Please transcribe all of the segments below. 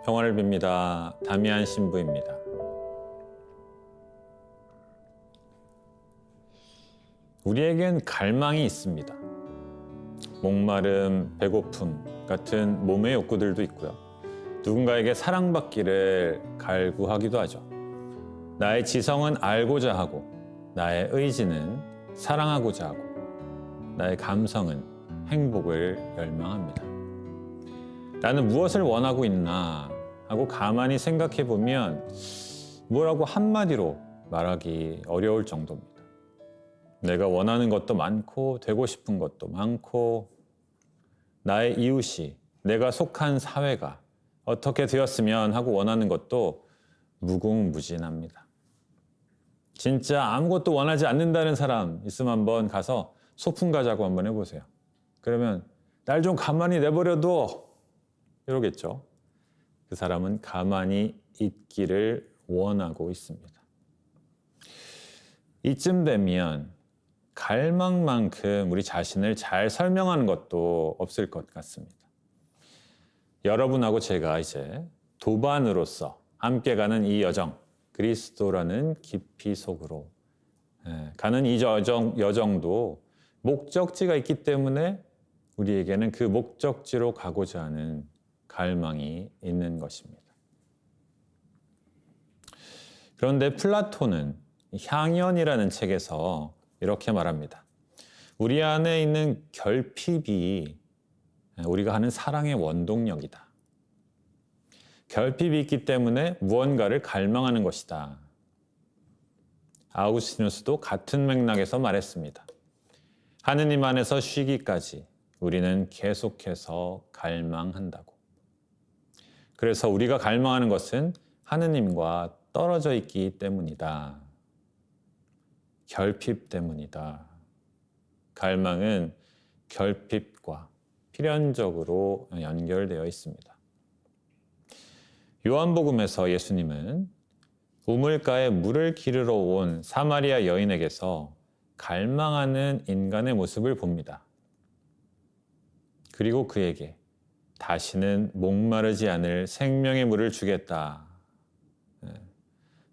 평화를 빕니다. 다미안 신부입니다. 우리에겐 갈망이 있습니다. 목마름, 배고픔 같은 몸의 욕구들도 있고요. 누군가에게 사랑받기를 갈구하기도 하죠. 나의 지성은 알고자 하고, 나의 의지는 사랑하고자 하고, 나의 감성은 행복을 열망합니다. 나는 무엇을 원하고 있나 하고 가만히 생각해 보면 뭐라고 한마디로 말하기 어려울 정도입니다. 내가 원하는 것도 많고 되고 싶은 것도 많고 나의 이웃이, 내가 속한 사회가 어떻게 되었으면 하고 원하는 것도 무궁무진합니다. 진짜 아무것도 원하지 않는다는 사람 있으면 한번 가서 소풍 가자고 한번 해보세요. 그러면 날 좀 가만히 내버려둬 이러겠죠. 그 사람은 가만히 있기를 원하고 있습니다. 이쯤 되면 갈망만큼 우리 자신을 잘 설명하는 것도 없을 것 같습니다. 여러분하고 제가 이제 도반으로서 함께 가는 이 여정, 그리스도라는 깊이 속으로 가는 이 여정도 목적지가 있기 때문에 우리에게는 그 목적지로 가고자 하는 갈망이 있는 것입니다. 그런데 플라톤은 향연이라는 책에서 이렇게 말합니다. 우리 안에 있는 결핍이 우리가 하는 사랑의 원동력이다. 결핍이 있기 때문에 무언가를 갈망하는 것이다. 아우구스티누스도 같은 맥락에서 말했습니다. 하느님 안에서 쉬기까지 우리는 계속해서 갈망한다고. 그래서 우리가 갈망하는 것은 하느님과 떨어져 있기 때문이다. 결핍 때문이다. 갈망은 결핍과 필연적으로 연결되어 있습니다. 요한복음에서 예수님은 우물가에 물을 기르러 온 사마리아 여인에게서 갈망하는 인간의 모습을 봅니다. 그리고 그에게 다시는 목마르지 않을 생명의 물을 주겠다.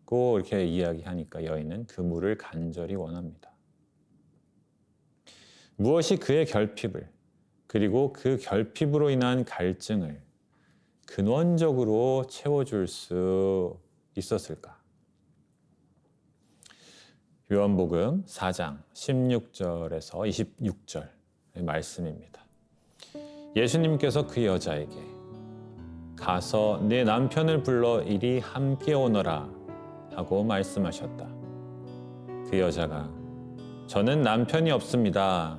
꼭 이렇게 이야기하니까 여인은 그 물을 간절히 원합니다. 무엇이 그의 결핍을, 그리고 그 결핍으로 인한 갈증을 근원적으로 채워줄 수 있었을까? 요한복음 4장 16절에서 26절 말씀입니다. 예수님께서 그 여자에게 가서 네 남편을 불러 이리 함께 오너라 하고 말씀하셨다. 그 여자가 저는 남편이 없습니다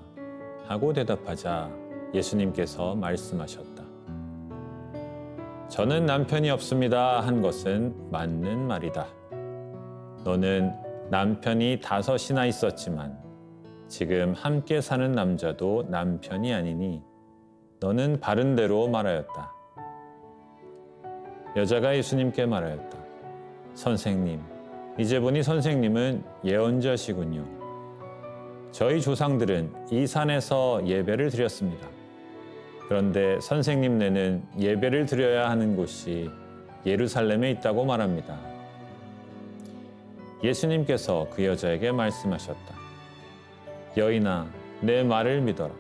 하고 대답하자 예수님께서 말씀하셨다. 저는 남편이 없습니다 한 것은 맞는 말이다. 너는 남편이 5이나 있었지만 지금 함께 사는 남자도 남편이 아니니 너는 바른 대로 말하였다. 여자가 예수님께 말하였다. 선생님, 이제 보니 선생님은 예언자시군요. 저희 조상들은 이 산에서 예배를 드렸습니다. 그런데 선생님네는 예배를 드려야 하는 곳이 예루살렘에 있다고 말합니다. 예수님께서 그 여자에게 말씀하셨다. 여인아, 내 말을 믿어라.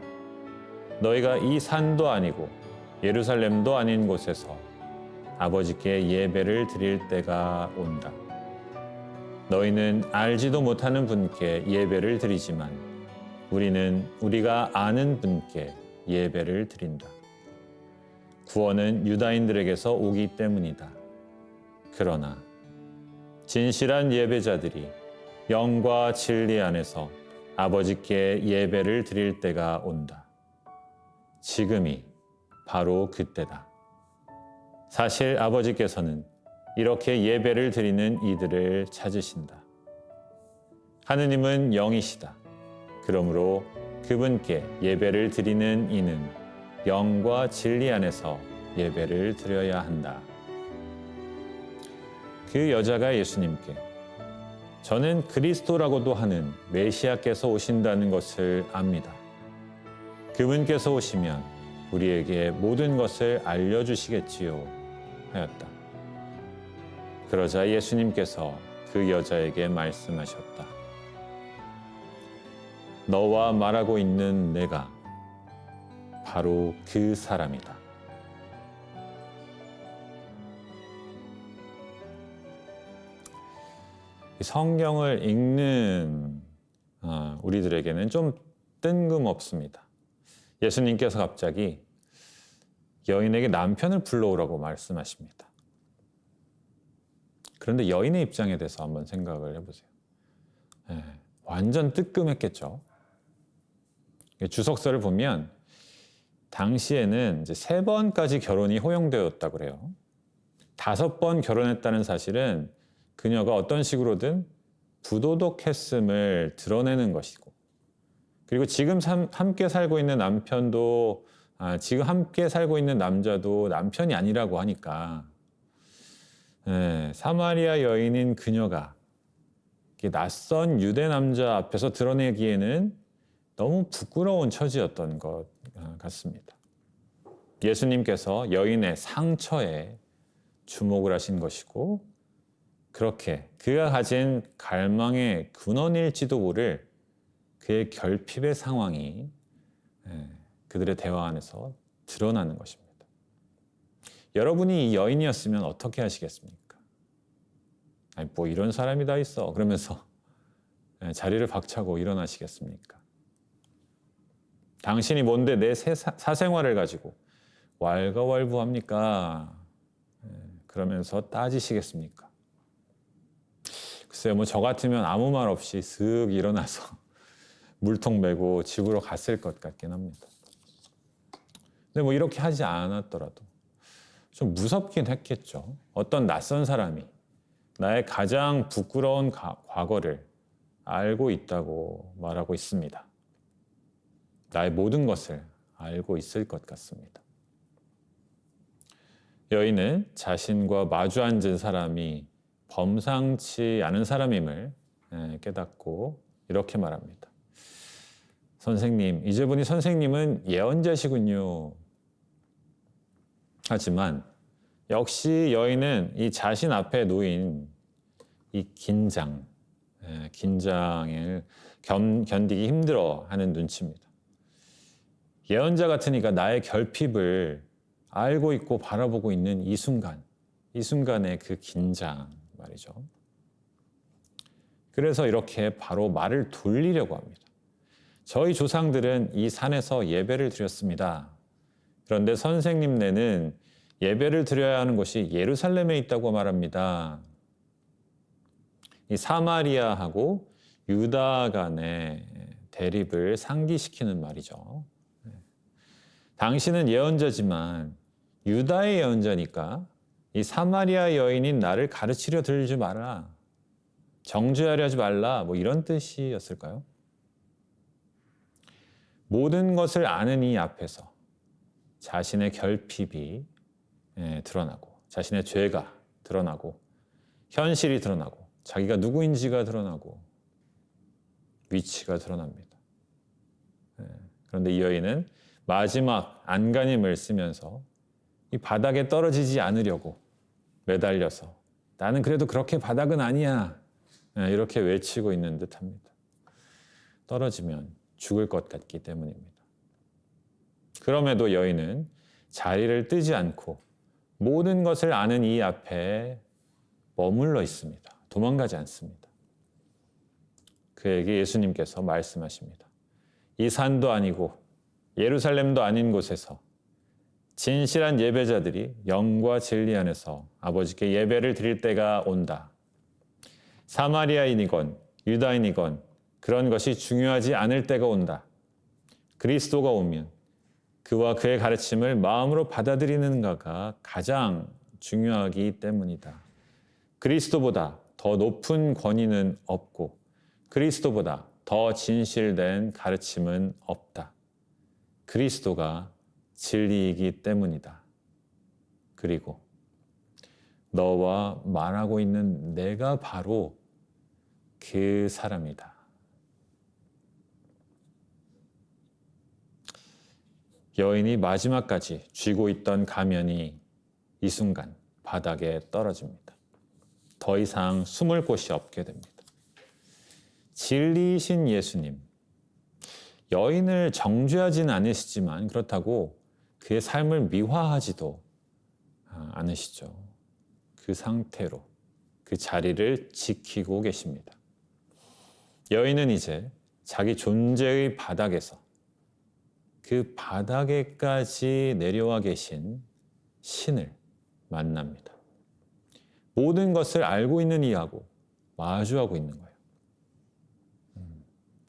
너희가 이 산도 아니고 예루살렘도 아닌 곳에서 아버지께 예배를 드릴 때가 온다. 너희는 알지도 못하는 분께 예배를 드리지만 우리는 우리가 아는 분께 예배를 드린다. 구원은 유다인들에게서 오기 때문이다. 그러나 진실한 예배자들이 영과 진리 안에서 아버지께 예배를 드릴 때가 온다. 지금이 바로 그때다. 사실 아버지께서는 이렇게 예배를 드리는 이들을 찾으신다. 하느님은 영이시다. 그러므로 그분께 예배를 드리는 이는 영과 진리 안에서 예배를 드려야 한다. 그 여자가 예수님께 저는 그리스도라고도 하는 메시아께서 오신다는 것을 압니다. 그분께서 오시면 우리에게 모든 것을 알려주시겠지요. 하였다. 그러자 예수님께서 그 여자에게 말씀하셨다. 너와 말하고 있는 내가 바로 그 사람이다. 성경을 읽는 우리들에게는 좀 뜬금없습니다. 예수님께서 갑자기 여인에게 남편을 불러오라고 말씀하십니다. 그런데 여인의 입장에 대해서 한번 생각을 해보세요. 완전 뜨끔했겠죠. 주석서를 보면 당시에는 이제 3번까지 결혼이 허용되었다고 그래요. 5번 결혼했다는 사실은 그녀가 어떤 식으로든 부도덕했음을 드러내는 것이고, 그리고 지금 함께 살고 있는 남편도 지금 함께 살고 있는 남자도 남편이 아니라고 하니까 사마리아 여인인 그녀가 낯선 유대 남자 앞에서 드러내기에는 너무 부끄러운 처지였던 것 같습니다. 예수님께서 여인의 상처에 주목을 하신 것이고, 그렇게 그가 가진 갈망의 근원일지도 모를 그의 결핍의 상황이 그들의 대화 안에서 드러나는 것입니다. 여러분이 이 여인이었으면 어떻게 하시겠습니까? 아니, 뭐 이런 사람이 다 있어 그러면서 자리를 박차고 일어나시겠습니까? 당신이 뭔데 내 사생활을 가지고 왈가왈부합니까? 그러면서 따지시겠습니까? 글쎄요, 저 같으면 아무 말 없이 슥 일어나서 물통 메고 집으로 갔을 것 같긴 합니다. 근데 이렇게 하지 않았더라도 좀 무섭긴 했겠죠. 어떤 낯선 사람이 나의 가장 부끄러운 과거를 알고 있다고 말하고 있습니다. 나의 모든 것을 알고 있을 것 같습니다. 여인은 자신과 마주 앉은 사람이 범상치 않은 사람임을 깨닫고 이렇게 말합니다. 선생님, 이제 보니 선생님은 예언자시군요. 하지만 역시 여인은 이 자신 앞에 놓인 이 긴장을 견디기 힘들어하는 눈치입니다. 예언자 같으니까 나의 결핍을 알고 있고 바라보고 있는 이 순간의 그 긴장 말이죠. 그래서 이렇게 바로 말을 돌리려고 합니다. 저희 조상들은 이 산에서 예배를 드렸습니다. 그런데 선생님네는 예배를 드려야 하는 곳이 예루살렘에 있다고 말합니다. 이 사마리아하고 유다 간의 대립을 상기시키는 말이죠. 당신은 예언자지만 유다의 예언자니까 이 사마리아 여인인 나를 가르치려 들지 마라. 정죄하려 하지 말라. 이런 뜻이었을까요? 모든 것을 아는 이 앞에서 자신의 결핍이 드러나고, 자신의 죄가 드러나고, 현실이 드러나고, 자기가 누구인지가 드러나고, 위치가 드러납니다. 그런데 이 여인은 마지막 안간힘을 쓰면서 이 바닥에 떨어지지 않으려고 매달려서 나는 그래도 그렇게 바닥은 아니야. 이렇게 외치고 있는 듯합니다. 떨어지면 죽을 것 같기 때문입니다. 그럼에도 여인은 자리를 뜨지 않고 모든 것을 아는 이 앞에 머물러 있습니다. 도망가지 않습니다. 그에게 예수님께서 말씀하십니다. 이 산도 아니고 예루살렘도 아닌 곳에서 진실한 예배자들이 영과 진리 안에서 아버지께 예배를 드릴 때가 온다. 사마리아인이건 유다인이건 그런 것이 중요하지 않을 때가 온다. 그리스도가 오면 그와 그의 가르침을 마음으로 받아들이는가가 가장 중요하기 때문이다. 그리스도보다 더 높은 권위는 없고 그리스도보다 더 진실된 가르침은 없다. 그리스도가 진리이기 때문이다. 그리고 너와 말하고 있는 내가 바로 그 사람이다. 여인이 마지막까지 쥐고 있던 가면이 이 순간 바닥에 떨어집니다. 더 이상 숨을 곳이 없게 됩니다. 진리이신 예수님, 여인을 정죄하진 않으시지만 그렇다고 그의 삶을 미화하지도 않으시죠. 그 상태로 그 자리를 지키고 계십니다. 여인은 이제 자기 존재의 바닥에서 그 바닥에까지 내려와 계신 신을 만납니다. 모든 것을 알고 있는 이하고 마주하고 있는 거예요.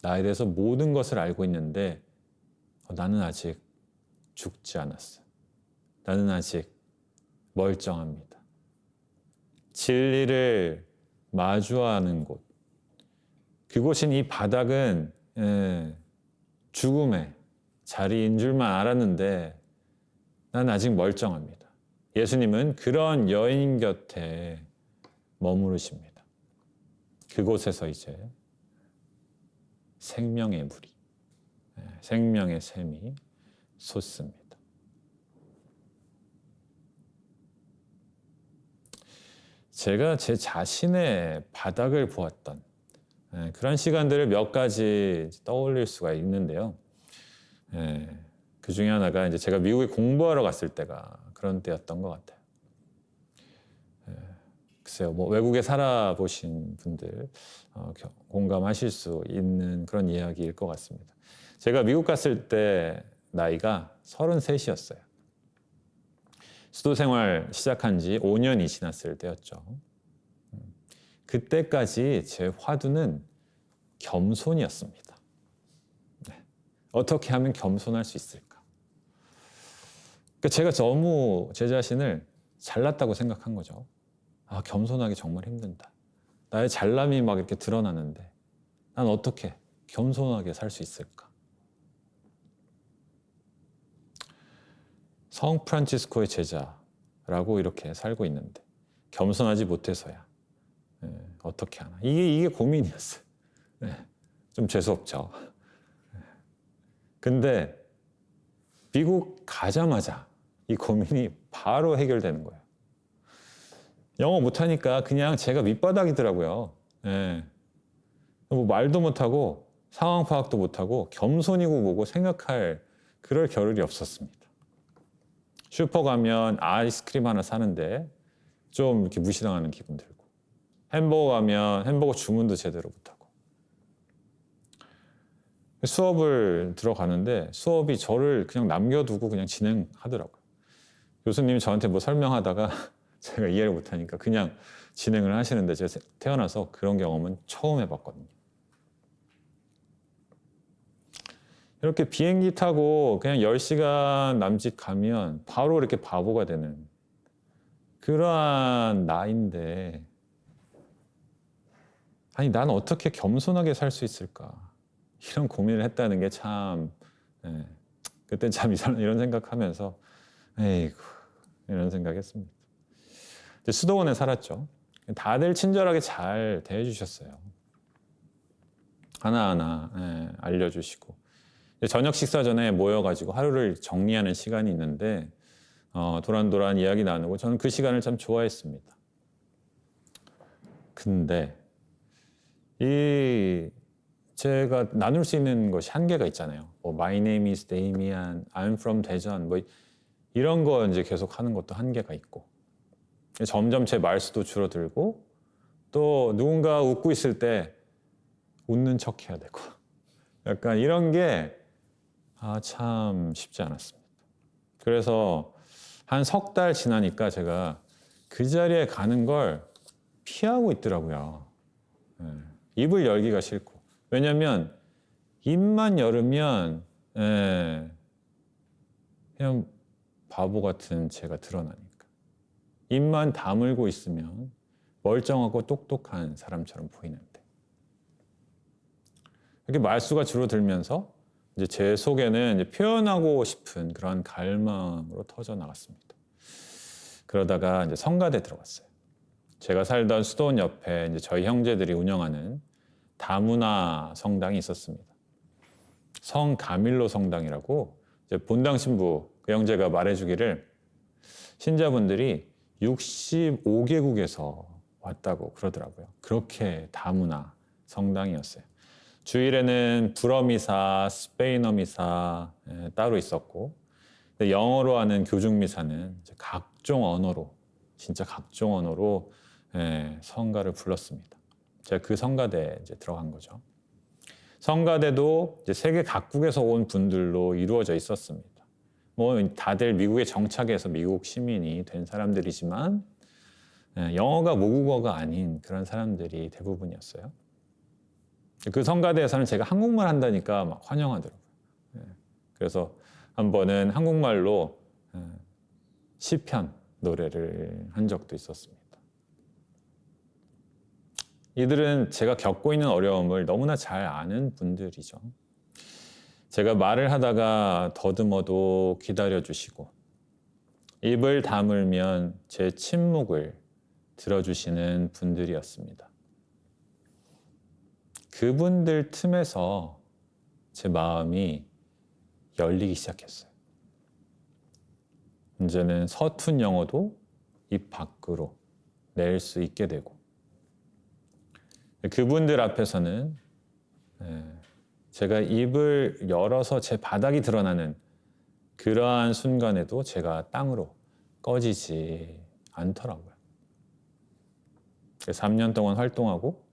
나에 대해서 모든 것을 알고 있는데 나는 아직 죽지 않았어. 나는 아직 멀쩡합니다. 진리를 마주하는 곳. 그곳인 이 바닥은 죽음의 자리인 줄만 알았는데 난 아직 멀쩡합니다. 예수님은 그런 여인 곁에 머무르십니다. 그곳에서 이제 생명의 물이, 생명의 샘이 솟습니다. 제가 제 자신의 바닥을 보았던 그런 시간들을 몇 가지 떠올릴 수가 있는데요. 그 중에 하나가 이제 제가 미국에 공부하러 갔을 때가 그런 때였던 것 같아요. 글쎄요, 뭐 외국에 살아보신 분들 공감하실 수 있는 그런 이야기일 것 같습니다. 제가 미국 갔을 때 나이가 33이었어요. 수도 생활 시작한 지 5년이 지났을 때였죠. 그때까지 제 화두는 겸손이었습니다. 어떻게 하면 겸손할 수 있을까? 그러니까 제가 너무 제 자신을 잘났다고 생각한 거죠. 겸손하기 정말 힘든다. 나의 잘남이 막 이렇게 드러나는데 난 어떻게 겸손하게 살 수 있을까? 성 프란치스코의 제자라고 이렇게 살고 있는데 겸손하지 못해서야 어떻게 하나. 이게 고민이었어요. 좀 재수없죠. 근데 미국 가자마자 이 고민이 바로 해결되는 거예요. 영어 못하니까 그냥 제가 밑바닥이더라고요. 뭐 말도 못하고 상황 파악도 못하고 겸손이고 뭐고 생각할 그럴 겨를이 없었습니다. 슈퍼 가면 아이스크림 하나 사는데 좀 이렇게 무시당하는 기분 들고, 햄버거 가면 햄버거 주문도 제대로 못하고, 수업을 들어가는데 수업이 저를 그냥 남겨두고 그냥 진행하더라고요. 교수님이 저한테 뭐 설명하다가 제가 이해를 못하니까 그냥 진행을 하시는데 제가 태어나서 그런 경험은 처음 해봤거든요. 이렇게 비행기 타고 그냥 10시간 남짓 가면 바로 이렇게 바보가 되는 그러한 나이인데, 아니 난 어떻게 겸손하게 살 수 있을까? 이런 고민을 했다는 게 참, 그때 참 이런 생각하면서 에이구 이런 생각했습니다. 수도원에 살았죠. 다들 친절하게 잘 대해주셨어요. 하나하나 알려주시고, 저녁 식사 전에 모여가지고 하루를 정리하는 시간이 있는데 도란도란 이야기 나누고 저는 그 시간을 참 좋아했습니다. 근데 제가 나눌 수 있는 것이 한계가 있잖아요. 뭐 My name is Damian, I'm from 대전, 뭐 이런 거 이제 계속 하는 것도 한계가 있고, 점점 제 말수도 줄어들고, 또 누군가 웃고 있을 때 웃는 척 해야 되고, 약간 이런 게 참 쉽지 않았습니다. 그래서 한 석 달 지나니까 제가 그 자리에 가는 걸 피하고 있더라고요. 입을 열기가 싫고. 왜냐면 입만 열으면 그냥 바보 같은 제가 드러나니까. 입만 다물고 있으면 멀쩡하고 똑똑한 사람처럼 보이는데. 이렇게 말수가 줄어들면서 이제 제 속에는 이제 표현하고 싶은 그런 갈망으로 터져 나갔습니다. 그러다가 이제 성가대 들어갔어요. 제가 살던 수도원 옆에 이제 저희 형제들이 운영하는 다문화 성당이 있었습니다. 성 가밀로 성당이라고, 이제 본당 신부 그 형제가 말해주기를 신자분들이 65개국에서 왔다고 그러더라고요. 그렇게 다문화 성당이었어요. 주일에는 불어 미사, 스페인어 미사 따로 있었고, 영어로 하는 교중 미사는 각종 언어로, 진짜 각종 언어로 성가를 불렀습니다. 제가 그 성가대에 이제 들어간 거죠. 성가대도 이제 세계 각국에서 온 분들로 이루어져 있었습니다. 뭐 다들 미국에 정착해서 미국 시민이 된 사람들이지만 영어가 모국어가 아닌 그런 사람들이 대부분이었어요. 그 성가대에서는 제가 한국말 한다니까 막 환영하더라고요. 그래서 한 번은 한국말로 시편 노래를 한 적도 있었습니다. 이들은 제가 겪고 있는 어려움을 너무나 잘 아는 분들이죠. 제가 말을 하다가 더듬어도 기다려주시고 입을 다물면 제 침묵을 들어주시는 분들이었습니다. 그분들 틈에서 제 마음이 열리기 시작했어요. 이제는 서툰 영어도 입 밖으로 낼 수 있게 되고 그분들 앞에서는 제가 입을 열어서 제 바닥이 드러나는 그러한 순간에도 제가 땅으로 꺼지지 않더라고요. 3년 동안 활동하고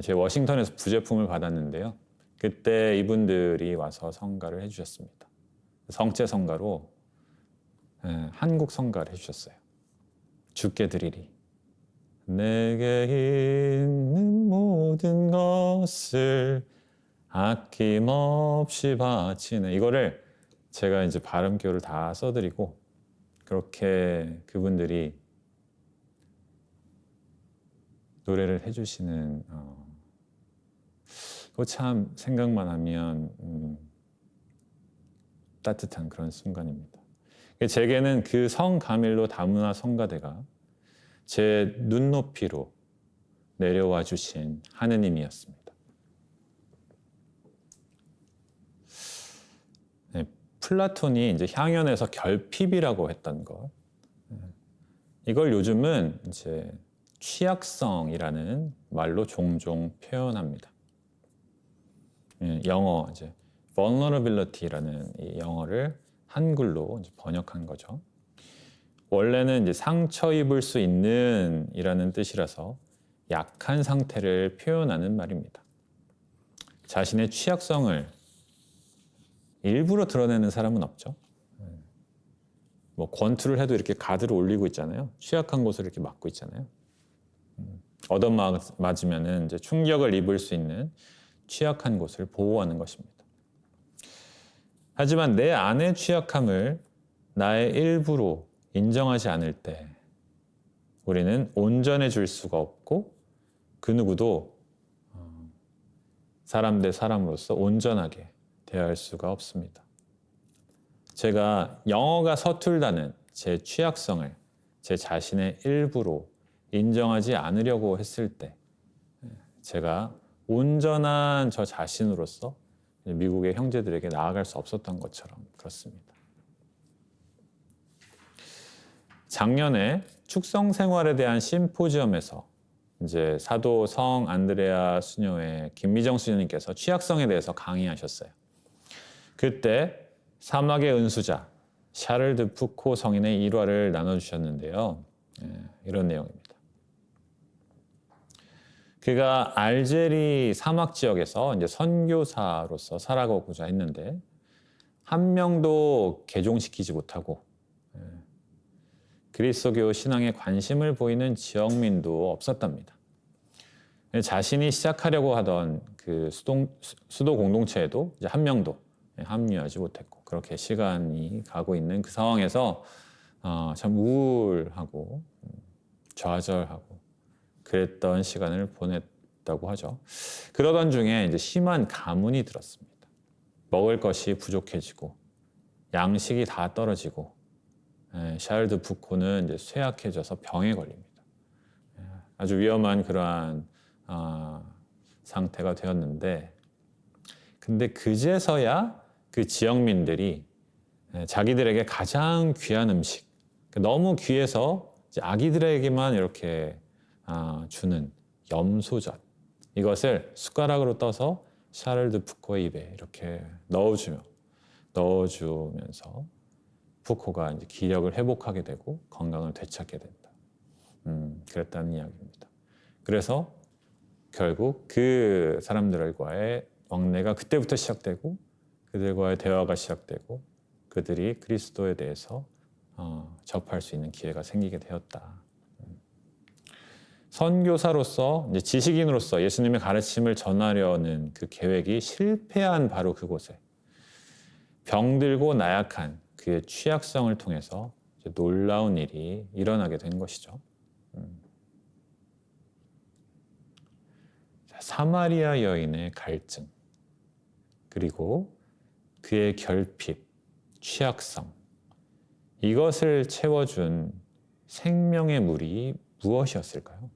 제 워싱턴에서 부제품을 받았는데요. 그때 이분들이 와서 성가를 해주셨습니다. 성체 성가로 한국 성가를 해주셨어요. 주께 드리리. 내게 있는 모든 것을 아낌없이 바치네. 이거를 제가 이제 발음표를 다 써드리고 그렇게 그분들이 노래를 해주시는 그거 참 생각만 하면 따뜻한 그런 순간입니다. 제게는 그 성가밀로 다문화 성가대가 제 눈높이로 내려와 주신 하느님이었습니다. 플라톤이 이제 향연에서 결핍이라고 했던 것, 이걸 요즘은 이제 취약성이라는 말로 종종 표현합니다. 영어 이제 vulnerability라는 이 영어를 한글로 이제 번역한 거죠. 원래는 이제 상처 입을 수 있는 이라는 뜻이라서 약한 상태를 표현하는 말입니다. 자신의 취약성을 일부러 드러내는 사람은 없죠. 뭐 권투를 해도 이렇게 가드를 올리고 있잖아요. 취약한 곳을 이렇게 막고 있잖아요. 얻어맞으면은 이제 충격을 입을 수 있는 취약한 곳을 보호하는 것입니다. 하지만 내 안의 취약함을 나의 일부로 인정하지 않을 때 우리는 온전해질 수가 없고 그 누구도 사람 대 사람으로서 온전하게 대할 수가 없습니다. 제가 영어가 서툴다는 제 취약성을 제 자신의 일부로 인정하지 않으려고 했을 때 제가 온전한 저 자신으로서 미국의 형제들에게 나아갈 수 없었던 것처럼 그렇습니다. 작년에 축성 생활에 대한 심포지엄에서 이제 사도 성 안드레아 수녀회 김미정 수녀님께서 취약성에 대해서 강의하셨어요. 그때 사막의 은수자 샤를 드 푸코 성인의 일화를 나눠주셨는데요. 이런 내용입니다. 그가 알제리 사막 지역에서 이제 선교사로서 살아가고자 했는데 한 명도 개종시키지 못하고 그리스도교 신앙에 관심을 보이는 지역민도 없었답니다. 자신이 시작하려고 하던 그 수도 공동체에도 이제 한 명도 합류하지 못했고 그렇게 시간이 가고 있는 그 상황에서 참 우울하고 좌절하고 그랬던 시간을 보냈다고 하죠. 그러던 중에 이제 심한 가뭄이 들었습니다. 먹을 것이 부족해지고 양식이 다 떨어지고 샤를드 푸코는 이제 쇠약해져서 병에 걸립니다. 아주 위험한 그러한 상태가 되었는데 근데 그제서야 그 지역민들이 자기들에게 가장 귀한 음식 너무 귀해서 이제 아기들에게만 이렇게 주는 염소젓, 이것을 숟가락으로 떠서 샤를드 푸코의 입에 이렇게 넣어주면서 푸코가 이제 기력을 회복하게 되고 건강을 되찾게 된다. 그랬다는 이야기입니다. 그래서 결국 그 사람들과의 왕래가 그때부터 시작되고 그들과의 대화가 시작되고 그들이 그리스도에 대해서 접할 수 있는 기회가 생기게 되었다. 선교사로서 이제 지식인으로서 예수님의 가르침을 전하려는 그 계획이 실패한 바로 그곳에 병들고 나약한 그의 취약성을 통해서 이제 놀라운 일이 일어나게 된 것이죠. 사마리아 여인의 갈증, 그리고 그의 결핍, 취약성, 이것을 채워준 생명의 물이 무엇이었을까요?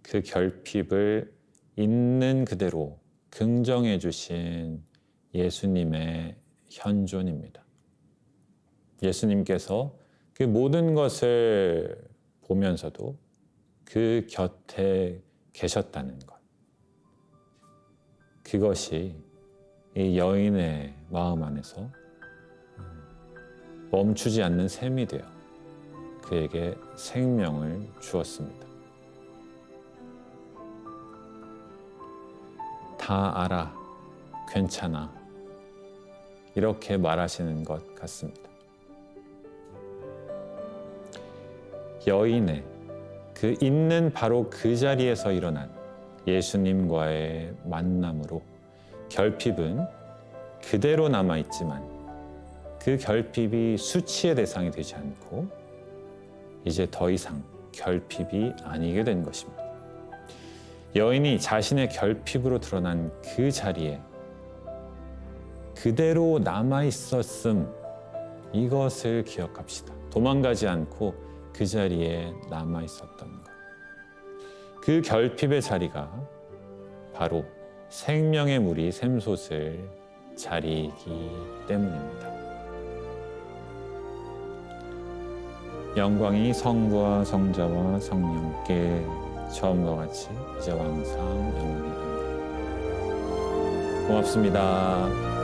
그 결핍을 있는 그대로 긍정해 주신 예수님의 현존입니다. 예수님께서 그 모든 것을 보면서도 그 곁에 계셨다는 것. 그것이 이 여인의 마음 안에서 멈추지 않는 샘이 되어 그에게 생명을 주었습니다. 다 알아, 괜찮아, 이렇게 말하시는 것 같습니다. 여인의 그 있는 바로 그 자리에서 일어난 예수님과의 만남으로 결핍은 그대로 남아있지만 그 결핍이 수치의 대상이 되지 않고 이제 더 이상 결핍이 아니게 된 것입니다. 여인이 자신의 결핍으로 드러난 그 자리에 그대로 남아있었음, 이것을 기억합시다. 도망가지 않고 그 자리에 남아있었던 것. 그 결핍의 자리가 바로 생명의 물이 샘솟을 자리이기 때문입니다. 영광이 성부와 성자와 성령께 처음과 같이 이제와 항상 영원히 아멘. 고맙습니다.